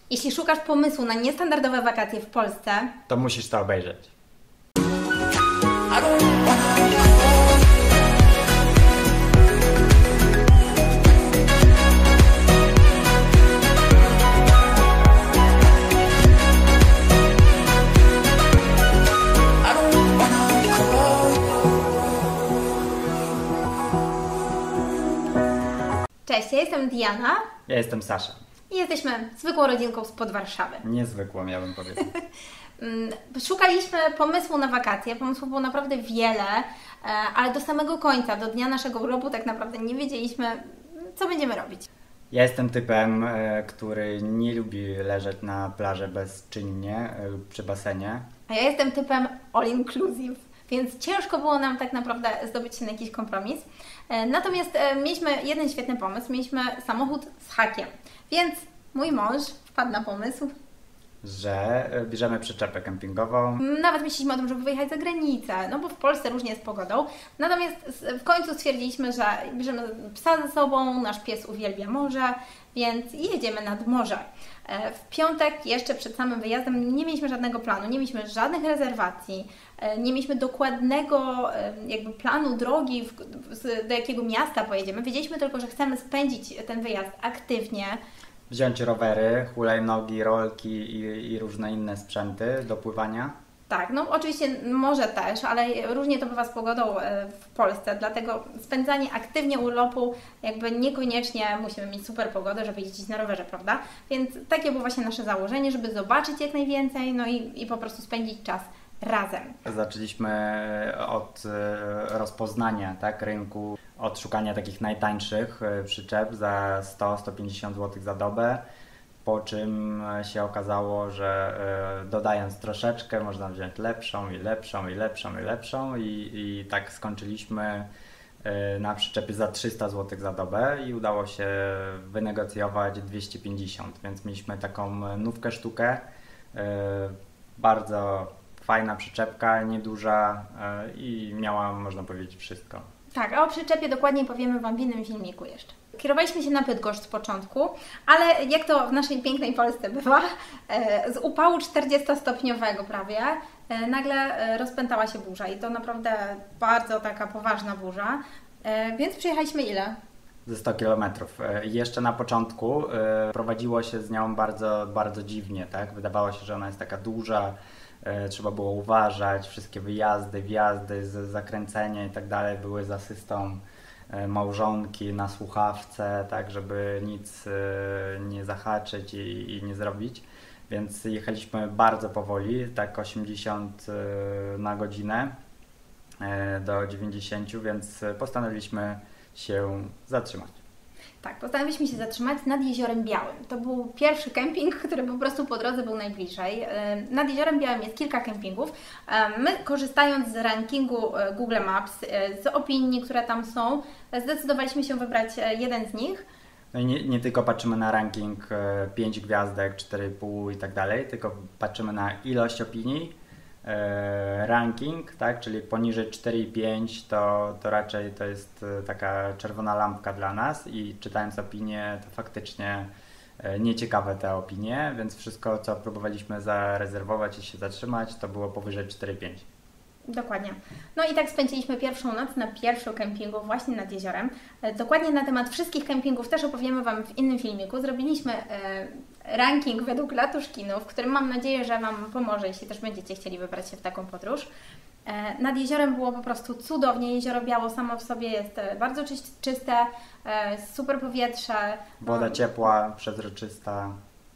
Jeśli szukasz pomysłu na niestandardowe wakacje w Polsce, to musisz to obejrzeć. Cześć, ja jestem Diana. Ja jestem Sasza. I jesteśmy zwykłą rodzinką spod Warszawy. Niezwykłą, ja bym powiedział. Szukaliśmy pomysłu na wakacje, pomysłów było naprawdę wiele, ale do samego końca, do dnia naszego urlopu tak naprawdę nie wiedzieliśmy, co będziemy robić. Ja jestem typem, który nie lubi leżeć na plaży bezczynnie lub przy basenie. A ja jestem typem all inclusive, więc ciężko było nam tak naprawdę zdobyć się na jakiś kompromis. Natomiast mieliśmy jeden świetny pomysł, mieliśmy samochód z hakiem, więc mój mąż wpadł na pomysł, że bierzemy przyczepę kempingową. Nawet myśleliśmy o tym, żeby wyjechać za granicę, no bo w Polsce różnie jest z pogodą. Natomiast w końcu stwierdziliśmy, że bierzemy psa ze sobą, nasz pies uwielbia morze, więc jedziemy nad morze. W piątek, jeszcze przed samym wyjazdem, nie mieliśmy żadnego planu, nie mieliśmy żadnych rezerwacji, nie mieliśmy dokładnego jakby planu drogi, do jakiego miasta pojedziemy. Wiedzieliśmy tylko, że chcemy spędzić ten wyjazd aktywnie. Wziąć rowery, hulajnogi, rolki i różne inne sprzęty do pływania. Tak, no oczywiście może też, ale różnie to bywa z pogodą w Polsce, dlatego spędzanie aktywnie urlopu jakby niekoniecznie musimy mieć super pogodę, żeby jeździć na rowerze, prawda? Więc takie było właśnie nasze założenie, żeby zobaczyć jak najwięcej, no i po prostu spędzić czas razem. Zaczęliśmy od rozpoznania rynku, od szukania takich najtańszych przyczep za 100-150 zł za dobę, po czym się okazało, że dodając troszeczkę można wziąć lepszą i lepszą i lepszą i lepszą i tak skończyliśmy na przyczepie za 300 zł za dobę i udało się wynegocjować 250, więc mieliśmy taką nówkę sztukę, bardzo fajna przyczepka, nieduża i miała, można powiedzieć, wszystko. Tak, a o przyczepie dokładniej powiemy Wam w innym filmiku jeszcze. Kierowaliśmy się na Bydgoszcz z początku, ale jak to w naszej pięknej Polsce bywa, z upału 40-stopniowego prawie nagle rozpętała się burza i to naprawdę bardzo taka poważna burza, więc przyjechaliśmy ile? Ze 100 km. Jeszcze na początku prowadziło się z nią bardzo, bardzo dziwnie, tak? Wydawało się, że ona jest taka duża, trzeba było uważać, wszystkie wyjazdy, wjazdy, zakręcenie i tak dalej były z asystą małżonki na słuchawce, tak żeby nic nie zahaczyć i nie zrobić. Więc jechaliśmy bardzo powoli, tak 80 na godzinę do 90, więc postanowiliśmy się zatrzymać. Tak, postanowiliśmy się zatrzymać nad Jeziorem Białym. To był pierwszy kemping, który po prostu po drodze był najbliżej. Nad Jeziorem Białym jest kilka kempingów. My, korzystając z rankingu Google Maps, z opinii, które tam są, zdecydowaliśmy się wybrać jeden z nich. No i nie tylko patrzymy na ranking 5 gwiazdek, 4,5 i tak dalej, tylko patrzymy na ilość opinii, ranking, tak, czyli poniżej 4,5 to raczej to jest taka czerwona lampka dla nas i czytając opinie to faktycznie nieciekawe te opinie, więc wszystko co próbowaliśmy zarezerwować i się zatrzymać to było powyżej 4,5. Dokładnie. No i tak spędziliśmy pierwszą noc na pierwszym kempingu właśnie nad jeziorem. Dokładnie na temat wszystkich kempingów też opowiemy Wam w innym filmiku. Zrobiliśmy ranking według Latuszkinu, w którym mam nadzieję, że Wam pomoże, jeśli też będziecie chcieli wybrać się w taką podróż. Nad jeziorem było po prostu cudownie. Jezioro Biało samo w sobie jest bardzo czyste, super powietrze. Woda ciepła, przezroczysta.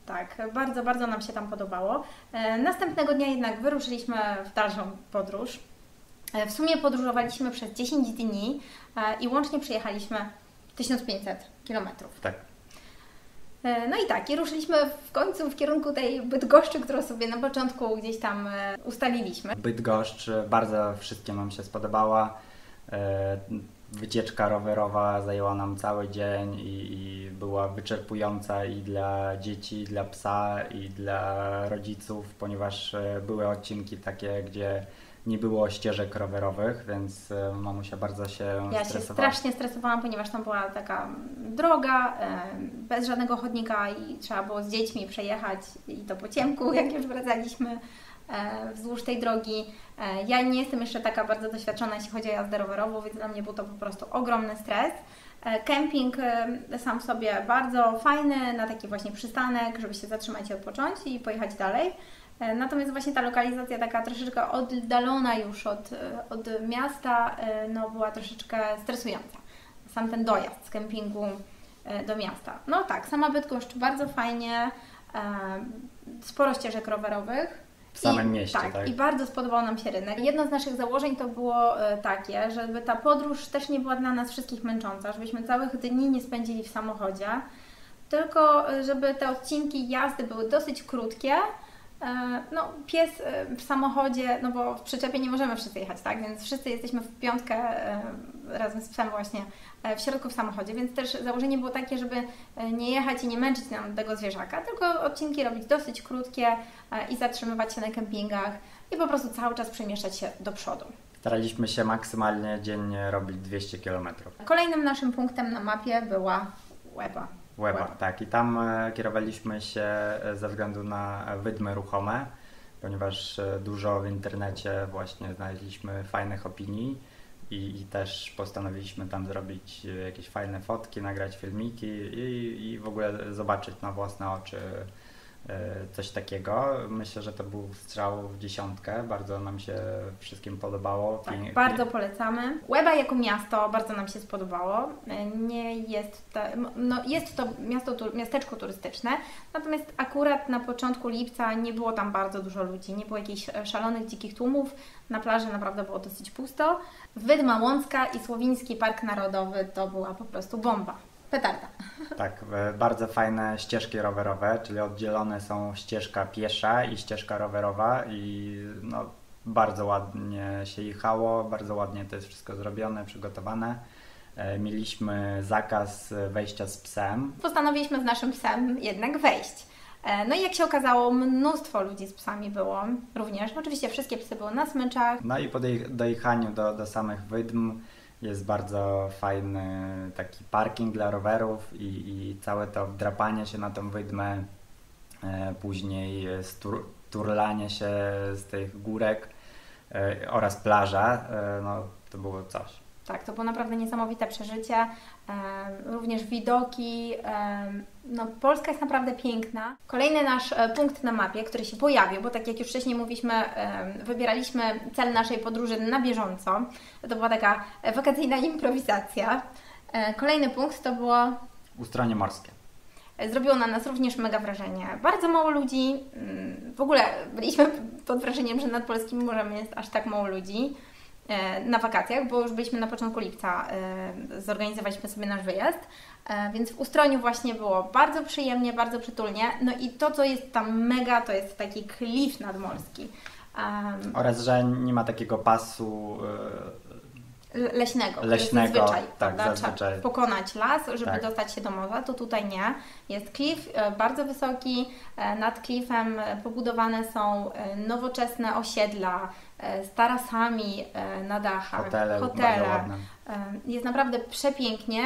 Tak, bardzo, bardzo nam się tam podobało. Następnego dnia jednak wyruszyliśmy w dalszą podróż. W sumie podróżowaliśmy przez 10 dni i łącznie przejechaliśmy 1500 km. Tak. No i tak, i ruszyliśmy w końcu w kierunku tej Bydgoszczy, którą sobie na początku gdzieś tam ustaliliśmy. Bydgoszcz bardzo wszystkim nam się spodobała. Wycieczka rowerowa zajęła nam cały dzień i była wyczerpująca i dla dzieci, i dla psa, i dla rodziców, ponieważ były odcinki takie, gdzie nie było ścieżek rowerowych, więc mamusia bardzo się Ja stresowała. się strasznie stresowałam, ponieważ tam była taka droga, bez żadnego chodnika i trzeba było z dziećmi przejechać i to po ciemku, jak już wracaliśmy wzdłuż tej drogi. Ja nie jestem jeszcze taka bardzo doświadczona, jeśli chodzi o jazdę rowerową, więc dla mnie był to po prostu ogromny stres. Kemping sam w sobie bardzo fajny, na taki właśnie przystanek, żeby się zatrzymać i odpocząć i pojechać dalej. Natomiast właśnie ta lokalizacja taka troszeczkę oddalona już od miasta, no była troszeczkę stresująca. Sam ten dojazd z kempingu do miasta. No tak, sama Bydgoszcz bardzo fajnie, sporo ścieżek rowerowych. W samym mieście, tak? I bardzo spodobał nam się rynek. Jedno z naszych założeń to było takie, żeby ta podróż też nie była dla nas wszystkich męcząca, żebyśmy całych dni nie spędzili w samochodzie, tylko żeby te odcinki jazdy były dosyć krótkie. No, pies w samochodzie, no bo w przyczepie nie możemy wszyscy jechać, tak? Więc wszyscy jesteśmy w piątkę razem z psem właśnie w środku w samochodzie, więc też założenie było takie, żeby nie jechać i nie męczyć nam tego zwierzaka, tylko odcinki robić dosyć krótkie i zatrzymywać się na kempingach i po prostu cały czas przemieszczać się do przodu. Staraliśmy się maksymalnie dziennie robić 200 km. Kolejnym naszym punktem na mapie była Łeba. Tak. I tam kierowaliśmy się ze względu na wydmy ruchome, ponieważ dużo w internecie właśnie znaleźliśmy fajnych opinii i też postanowiliśmy tam zrobić jakieś fajne fotki, nagrać filmiki i w ogóle zobaczyć na własne oczy coś takiego. Myślę, że to był strzał w dziesiątkę. Bardzo nam się wszystkim podobało. Tak, bardzo polecamy. Łeba jako miasto bardzo nam się spodobało. Nie jest to, jest to miasteczko turystyczne, natomiast akurat na początku lipca nie było tam bardzo dużo ludzi, nie było jakichś szalonych, dzikich tłumów. Na plaży naprawdę było dosyć pusto. Wydma Łącka i Słowiński Park Narodowy to była po prostu bomba. Petarda. Tak, bardzo fajne ścieżki rowerowe, czyli oddzielone są ścieżka piesza i ścieżka rowerowa i no, bardzo ładnie się jechało, bardzo ładnie to jest wszystko zrobione, przygotowane. Mieliśmy zakaz wejścia z psem. Postanowiliśmy z naszym psem jednak wejść. No i jak się okazało, mnóstwo ludzi z psami było również. Oczywiście wszystkie psy były na smyczach. No i po dojechaniu do samych wydm jest bardzo fajny taki parking dla rowerów i całe to wdrapanie się na tą wydmę, później turlanie się z tych górek oraz plaża, no to było coś. Tak, to było naprawdę niesamowite przeżycie, również widoki, no Polska jest naprawdę piękna. Kolejny nasz punkt na mapie, który się pojawił, bo tak jak już wcześniej mówiliśmy, wybieraliśmy cel naszej podróży na bieżąco, to była taka wakacyjna improwizacja. Kolejny punkt to było Ustronie morskie. Zrobiło na nas również mega wrażenie. Bardzo mało ludzi, w ogóle byliśmy pod wrażeniem, że nad polskim morzem jest aż tak mało ludzi na wakacjach, bo już byliśmy na początku lipca, zorganizowaliśmy sobie nasz wyjazd, więc w Ustroniu właśnie było bardzo przyjemnie, bardzo przytulnie, no i to, co jest tam mega, to jest taki klif nadmorski. Oraz, że nie ma takiego pasu leśnego, zazwyczaj, tak, zazwyczaj. Trzeba pokonać las, żeby tak. dostać się do morza, to tutaj nie. Jest klif bardzo wysoki, nad klifem pobudowane są nowoczesne osiedla z tarasami na dachach, hotele. Jest naprawdę przepięknie.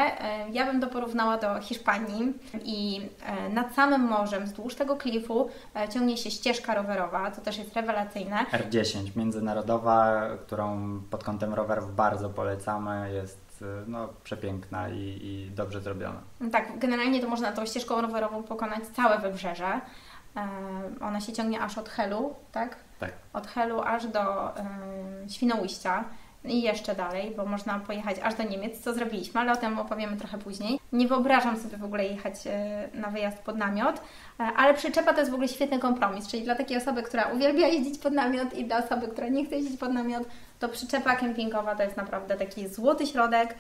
Ja bym to porównała do Hiszpanii i nad samym morzem, wzdłuż tego klifu ciągnie się ścieżka rowerowa, to też jest rewelacyjne. R10, międzynarodowa, którą pod kątem rowerów bardzo polecamy, jest no, przepiękna i dobrze zrobiona. Tak, generalnie to można tą ścieżką rowerową pokonać całe wybrzeże. Ona się ciągnie aż od Helu, tak? Tak. Od Helu aż do Świnoujścia i jeszcze dalej, bo można pojechać aż do Niemiec, co zrobiliśmy, ale o tym opowiemy trochę później. Nie wyobrażam sobie w ogóle jechać na wyjazd pod namiot, ale przyczepa to jest w ogóle świetny kompromis, czyli dla takiej osoby, która uwielbia jeździć pod namiot i dla osoby, która nie chce jeździć pod namiot, to przyczepa kempingowa to jest naprawdę taki złoty środek,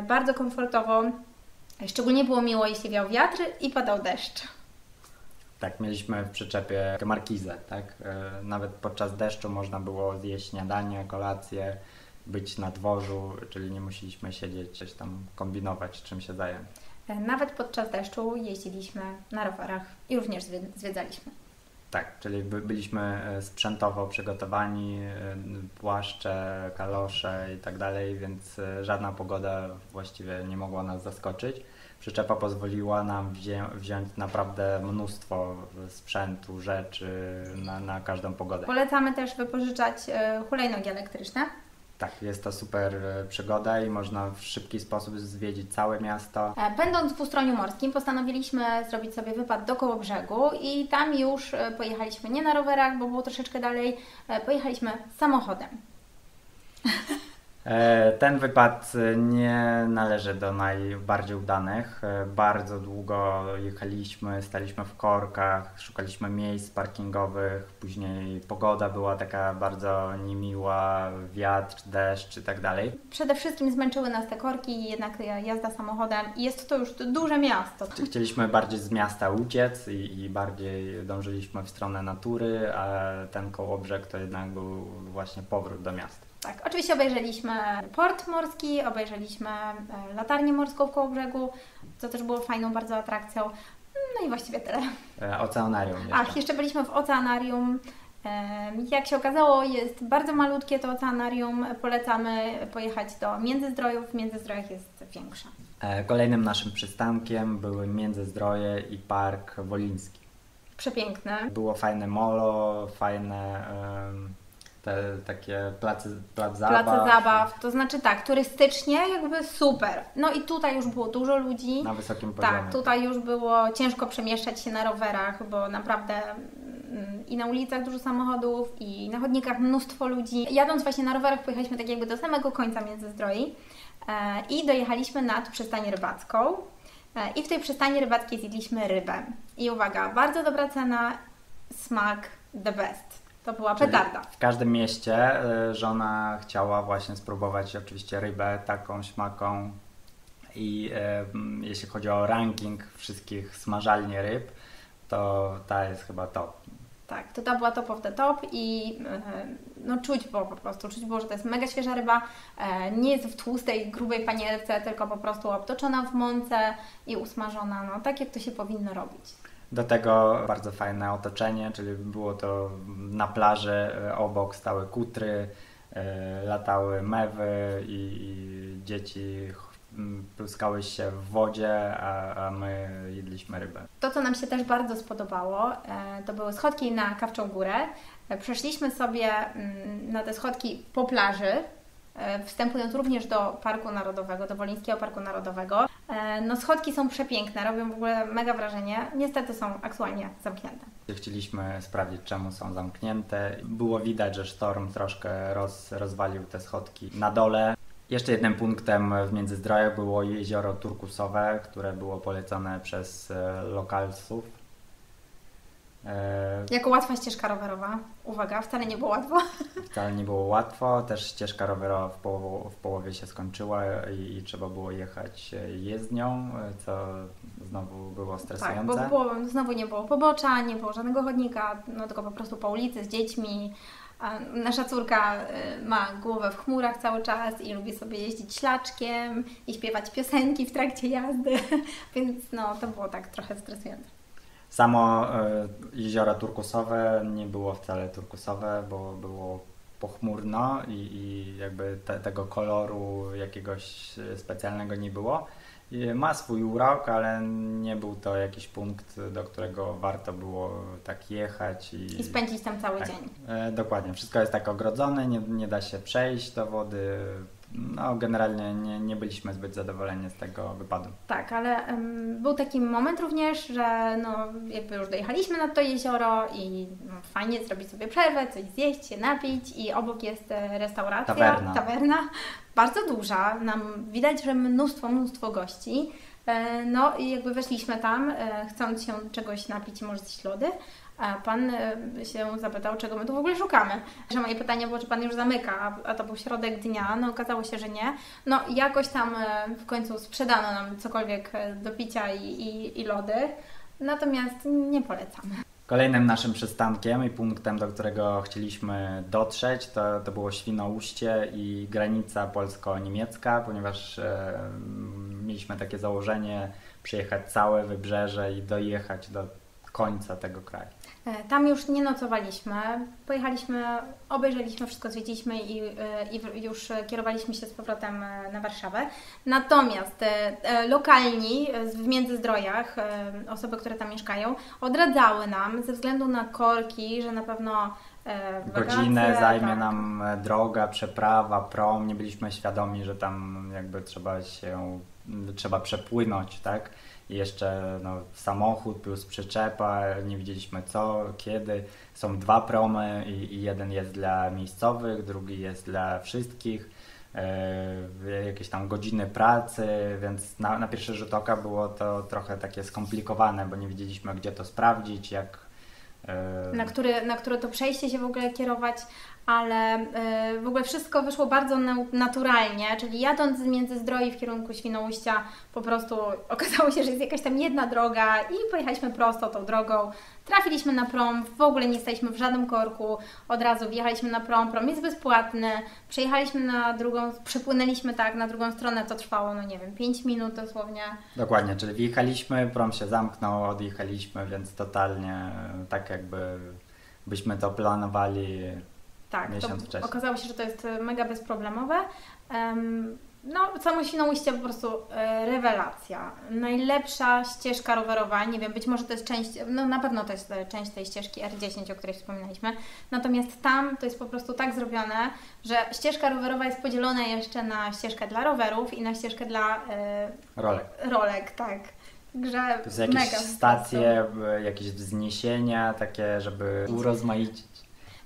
bardzo komfortowo. Szczególnie było miło, jeśli wiał wiatr i padał deszcz. Tak, mieliśmy w przyczepie markizę, tak? Nawet podczas deszczu można było zjeść śniadanie, kolację, być na dworzu, czyli nie musieliśmy siedzieć, coś tam kombinować, czym się zająć. Nawet podczas deszczu jeździliśmy na rowerach i również zwiedzaliśmy. Tak, czyli byliśmy sprzętowo przygotowani, płaszcze, kalosze i tak dalej, więc żadna pogoda właściwie nie mogła nas zaskoczyć. Przyczepa pozwoliła nam wziąć naprawdę mnóstwo sprzętu, rzeczy na każdą pogodę. Polecamy też wypożyczać hulajnogi elektryczne. Tak, jest to super przygoda i można w szybki sposób zwiedzić całe miasto. Będąc w Ustroniu Morskim, postanowiliśmy zrobić sobie wypad do Kołobrzegu i tam już pojechaliśmy nie na rowerach, bo było troszeczkę dalej, pojechaliśmy samochodem. Ten wypad nie należy do najbardziej udanych. Bardzo długo jechaliśmy, staliśmy w korkach, szukaliśmy miejsc parkingowych, później pogoda była taka bardzo niemiła, wiatr, deszcz i tak dalej. Przede wszystkim zmęczyły nas te korki, jednak jazda samochodem i jest to już duże miasto. Chcieliśmy bardziej z miasta uciec i bardziej dążyliśmy w stronę natury, a ten Kołobrzeg to jednak był właśnie powrót do miasta. Tak, oczywiście obejrzeliśmy port morski, obejrzeliśmy latarnię morską w Kołobrzegu, co też było fajną bardzo atrakcją. No i właściwie tyle. Oceanarium jeszcze. Ach, jeszcze byliśmy w oceanarium. Jak się okazało, jest bardzo malutkie to oceanarium. Polecamy pojechać do Międzyzdrojów. W Międzyzdrojach jest większe. Kolejnym naszym przystankiem były Międzyzdroje i Park Woliński. Przepiękne. Było fajne molo, fajne takie place zabaw. To znaczy tak, turystycznie jakby super. No i tutaj już było dużo ludzi. Na wysokim poziomie. Tak, tutaj już było ciężko przemieszczać się na rowerach, bo naprawdę i na ulicach dużo samochodów, i na chodnikach mnóstwo ludzi. Jadąc właśnie na rowerach pojechaliśmy tak jakby do samego końca Międzyzdroi i dojechaliśmy nad przystań rybacką. I w tej przystani rybackiej zjedliśmy rybę. I uwaga, bardzo dobra cena, smak the best. To była petarda. W każdym mieście żona chciała właśnie spróbować oczywiście rybę taką śmaką i jeśli chodzi o ranking wszystkich smażalni ryb, to ta jest chyba top. Tak, to ta była top of the top i no czuć było po prostu, że to jest mega świeża ryba, nie jest w tłustej, grubej panierce, tylko po prostu obtoczona w mące i usmażona, no tak jak to się powinno robić. Do tego bardzo fajne otoczenie, czyli było to na plaży, obok stały kutry, latały mewy i dzieci pluskały się w wodzie, a my jedliśmy rybę. To, co nam się też bardzo spodobało, to były schodki na Kawczą Górę. Przeszliśmy sobie na te schodki po plaży, wstępując również do Parku Narodowego, do Wolińskiego Parku Narodowego. No schodki są przepiękne, robią w ogóle mega wrażenie. Niestety są aktualnie zamknięte. Chcieliśmy sprawdzić, czemu są zamknięte. Było widać, że sztorm troszkę rozwalił te schodki na dole. Jeszcze jednym punktem w Międzyzdrojach było jezioro turkusowe, które było polecane przez lokalsów. Jako łatwa ścieżka rowerowa. Uwaga, wcale nie było łatwo. Wcale nie było łatwo, też ścieżka rowerowa w połowie się skończyła i trzeba było jechać jezdnią, co znowu było stresujące. Tak, bo znowu nie było pobocza, nie było żadnego chodnika, no tylko po prostu po ulicy z dziećmi. A nasza córka ma głowę w chmurach cały czas i lubi sobie jeździć ślaczkiem i śpiewać piosenki w trakcie jazdy, więc no to było tak trochę stresujące. Samo jezioro turkusowe nie było wcale turkusowe, bo było pochmurno i jakby tego koloru jakiegoś specjalnego nie było. Ma swój urok, ale nie był to jakiś punkt, do którego warto było tak jechać. I spędzić tam cały dzień. Dokładnie. Wszystko jest tak ogrodzone, nie da się przejść do wody. No, generalnie nie byliśmy zbyt zadowoleni z tego wypadu. Tak, ale był taki moment również, że no, jakby już dojechaliśmy na to jezioro i fajnie zrobić sobie przerwę, coś zjeść, się napić i obok jest restauracja, tawerna, bardzo duża, widać, że mnóstwo gości. No i jakby weszliśmy tam, chcąc się czegoś napić i może zjeść lody, a Pan się zapytał, czego my tu w ogóle szukamy. Że moje pytanie było, czy Pan już zamyka, a to był środek dnia, no okazało się, że nie. No jakoś tam w końcu sprzedano nam cokolwiek do picia i lody, natomiast nie polecamy. Kolejnym naszym przystankiem i punktem, do którego chcieliśmy dotrzeć, to było Świnoujście i granica polsko-niemiecka, ponieważ mieliśmy takie założenie przejechać całe wybrzeże i dojechać do końca tego kraju. Tam już nie nocowaliśmy, pojechaliśmy, obejrzeliśmy wszystko, zwiedziliśmy i już kierowaliśmy się z powrotem na Warszawę. Natomiast lokalni w Międzyzdrojach, osoby, które tam mieszkają, odradzały nam ze względu na korki, że na pewno Godzinę zajmie tak. nam droga, przeprawa, prom. Nie byliśmy świadomi, że tam jakby trzeba przepłynąć, tak? I jeszcze samochód plus przyczepa, nie wiedzieliśmy co, kiedy. Są 2 promy i jeden jest dla miejscowych, drugi jest dla wszystkich. Jakieś tam godziny pracy, więc na pierwszy rzut oka było to trochę takie skomplikowane, bo nie wiedzieliśmy, gdzie to sprawdzić, na które to przejście się w ogóle kierować, ale w ogóle wszystko wyszło bardzo naturalnie, czyli jadąc z Międzyzdroi w kierunku Świnoujścia po prostu okazało się, że jest jakaś tam jedna droga i pojechaliśmy prosto tą drogą. Trafiliśmy na prom, w ogóle nie staliśmy w żadnym korku, od razu wjechaliśmy na prom jest bezpłatny, przejechaliśmy na drugą, przepłynęliśmy na drugą stronę, to trwało, 5 minut dosłownie. Dokładnie, czyli wjechaliśmy, prom się zamknął, odjechaliśmy, więc totalnie tak jakby byśmy to planowali miesiąc wcześniej. Okazało się, że to jest mega bezproblemowe. Samo Świnoujście po prostu rewelacja. Najlepsza ścieżka rowerowa, nie wiem, być może to jest część, na pewno to jest część tej ścieżki R10, o której wspominaliśmy. Natomiast tam to jest po prostu tak zrobione, że ścieżka rowerowa jest podzielona jeszcze na ścieżkę dla rowerów i na ścieżkę dla rolek, tak. Także to są jakieś stacje, jakieś wzniesienia takie, żeby urozmaicić.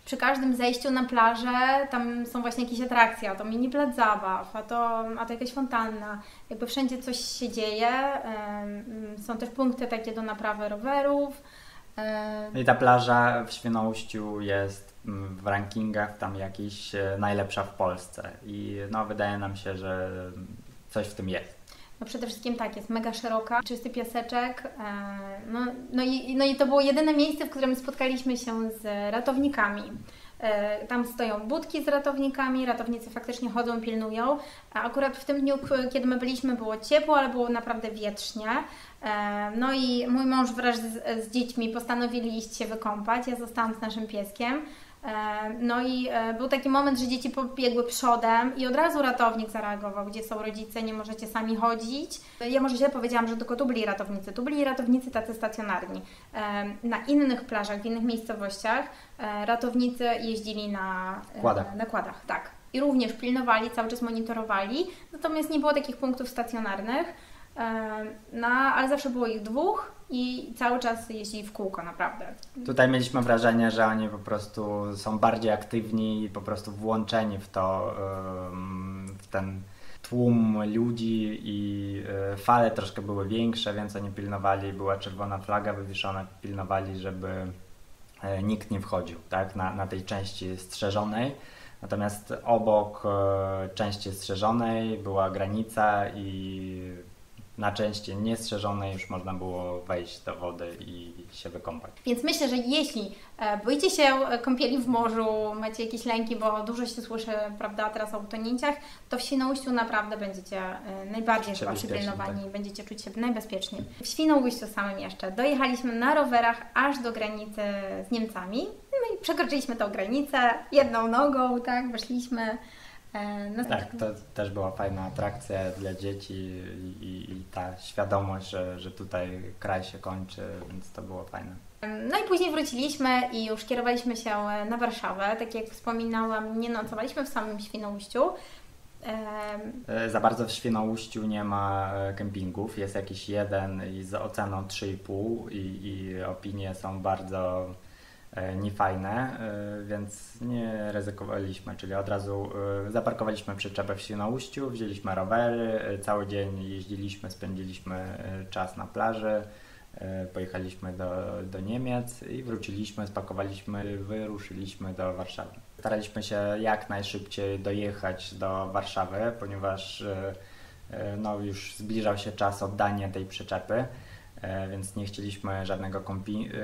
Przy każdym zejściu na plażę tam są właśnie jakieś atrakcje, a to mini plac zabaw, a to jakaś fontanna. Jakby wszędzie coś się dzieje. Są też punkty takie do naprawy rowerów. I ta plaża w Świnoujściu jest w rankingach tam jakiś najlepsza w Polsce. I wydaje nam się, że coś w tym jest. Przede wszystkim jest mega szeroka, czysty piaseczek. I to było jedyne miejsce, w którym spotkaliśmy się z ratownikami. Tam stoją budki z ratownikami, ratownicy faktycznie chodzą, pilnują. A akurat w tym dniu, kiedy my byliśmy, było ciepło, ale było naprawdę wietrznie. I mój mąż wraz z dziećmi postanowili iść się wykąpać. Ja zostałam z naszym pieskiem. Był taki moment, że dzieci pobiegły przodem i od razu ratownik zareagował, gdzie są rodzice, nie możecie sami chodzić. Ja może źle powiedziałam, że tylko tu byli ratownicy. Tu byli ratownicy tacy stacjonarni. Na innych plażach, w innych miejscowościach ratownicy jeździli na kładach, tak. I również pilnowali, cały czas monitorowali, natomiast nie było takich punktów stacjonarnych, ale zawsze było ich 2 i cały czas jeździli w kółko, naprawdę. Tutaj mieliśmy wrażenie, że oni po prostu są bardziej aktywni i po prostu włączeni w ten tłum ludzi i fale troszkę były większe, więc oni pilnowali, była czerwona flaga wywieszona, pilnowali, żeby nikt nie wchodził, tak, na tej części strzeżonej. Natomiast obok części strzeżonej była granica i na części niestrzeżonej już można było wejść do wody i się wykąpać. Więc myślę, że jeśli boicie się kąpieli w morzu, macie jakieś lęki, bo dużo się słyszy, prawda, teraz o utonięciach, to w Świnoujściu naprawdę będziecie najbardziej chyba przypilnowani, tak. Będziecie czuć się najbezpieczniej. W Świnoujściu samym jeszcze dojechaliśmy na rowerach aż do granicy z Niemcami, i przekroczyliśmy tą granicę jedną nogą, tak, weszliśmy. Tak, to też była fajna atrakcja dla dzieci i ta świadomość, że tutaj kraj się kończy, więc to było fajne. I później wróciliśmy i już kierowaliśmy się na Warszawę. Tak jak wspominałam, nie nocowaliśmy w samym Świnoujściu. Za bardzo w Świnoujściu nie ma kempingów, jest jakiś jeden i z oceną 3,5 i opinie są bardzo niefajne, więc nie ryzykowaliśmy, czyli od razu zaparkowaliśmy przyczepę w Świnoujściu, wzięliśmy rowery, cały dzień jeździliśmy, spędziliśmy czas na plaży, pojechaliśmy do Niemiec i wróciliśmy, spakowaliśmy, wyruszyliśmy do Warszawy. Staraliśmy się jak najszybciej dojechać do Warszawy, ponieważ już zbliżał się czas oddania tej przyczepy. Więc nie chcieliśmy żadnego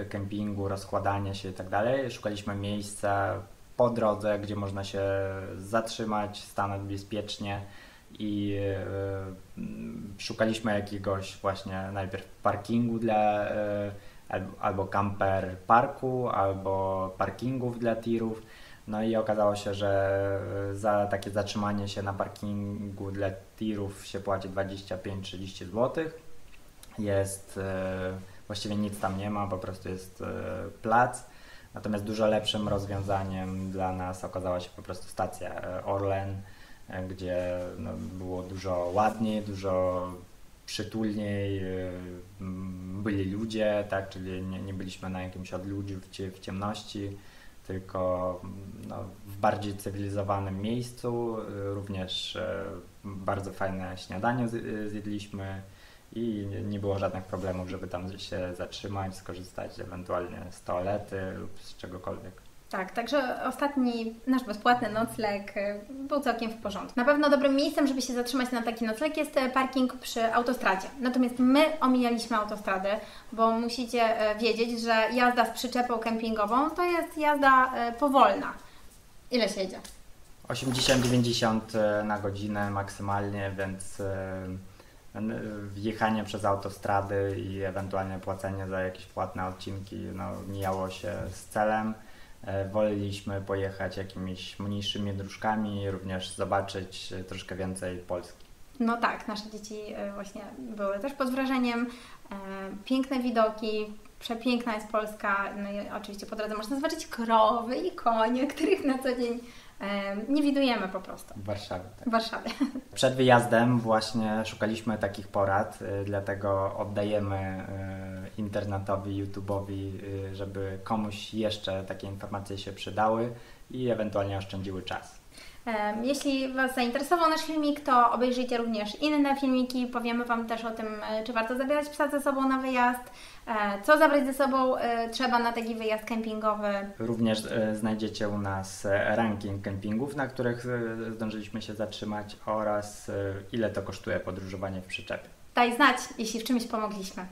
kempingu, rozkładania się i tak dalej. Szukaliśmy miejsca po drodze, gdzie można się zatrzymać, stanąć bezpiecznie i szukaliśmy jakiegoś właśnie najpierw parkingu albo camper parku, albo parkingów dla tirów. No i okazało się, że za takie zatrzymanie się na parkingu dla tirów się płaci 25-30 zł. Jest, właściwie nic tam nie ma, po prostu jest plac. Natomiast dużo lepszym rozwiązaniem dla nas okazała się po prostu stacja Orlen, gdzie no, było dużo ładniej, dużo przytulniej, byli ludzie, tak, czyli nie byliśmy na jakimś odludziu w ciemności, tylko no, w bardziej cywilizowanym miejscu. Również bardzo fajne śniadanie zjedliśmy i nie było żadnych problemów, żeby tam się zatrzymać, skorzystać ewentualnie z toalety lub z czegokolwiek. Tak, także ostatni nasz bezpłatny nocleg był całkiem w porządku. Na pewno dobrym miejscem, żeby się zatrzymać na taki nocleg jest parking przy autostradzie. Natomiast my omijaliśmy autostradę, bo musicie wiedzieć, że jazda z przyczepą kempingową to jest jazda powolna. Ile się jedzie? 80-90 na godzinę maksymalnie, więc wjechanie przez autostrady i ewentualnie płacenie za jakieś płatne odcinki no, mijało się z celem. Woleliśmy pojechać jakimiś mniejszymi dróżkami, również zobaczyć troszkę więcej Polski. No tak, nasze dzieci właśnie były też pod wrażeniem. Piękne widoki, przepiękna jest Polska. No i oczywiście po drodze można zobaczyć krowy i konie, których na co dzień nie widujemy po prostu. W Warszawie. Tak. W Warszawie. Przed wyjazdem właśnie szukaliśmy takich porad, dlatego oddajemy internetowi, YouTube'owi, żeby komuś jeszcze takie informacje się przydały i ewentualnie oszczędziły czas. Jeśli Was zainteresował nasz filmik, to obejrzyjcie również inne filmiki. Powiemy Wam też o tym, czy warto zabierać psa ze sobą na wyjazd, co zabrać ze sobą trzeba na taki wyjazd kempingowy. Również znajdziecie u nas ranking kempingów, na których zdążyliśmy się zatrzymać oraz ile to kosztuje podróżowanie w przyczepie. Daj znać, jeśli w czymś pomogliśmy.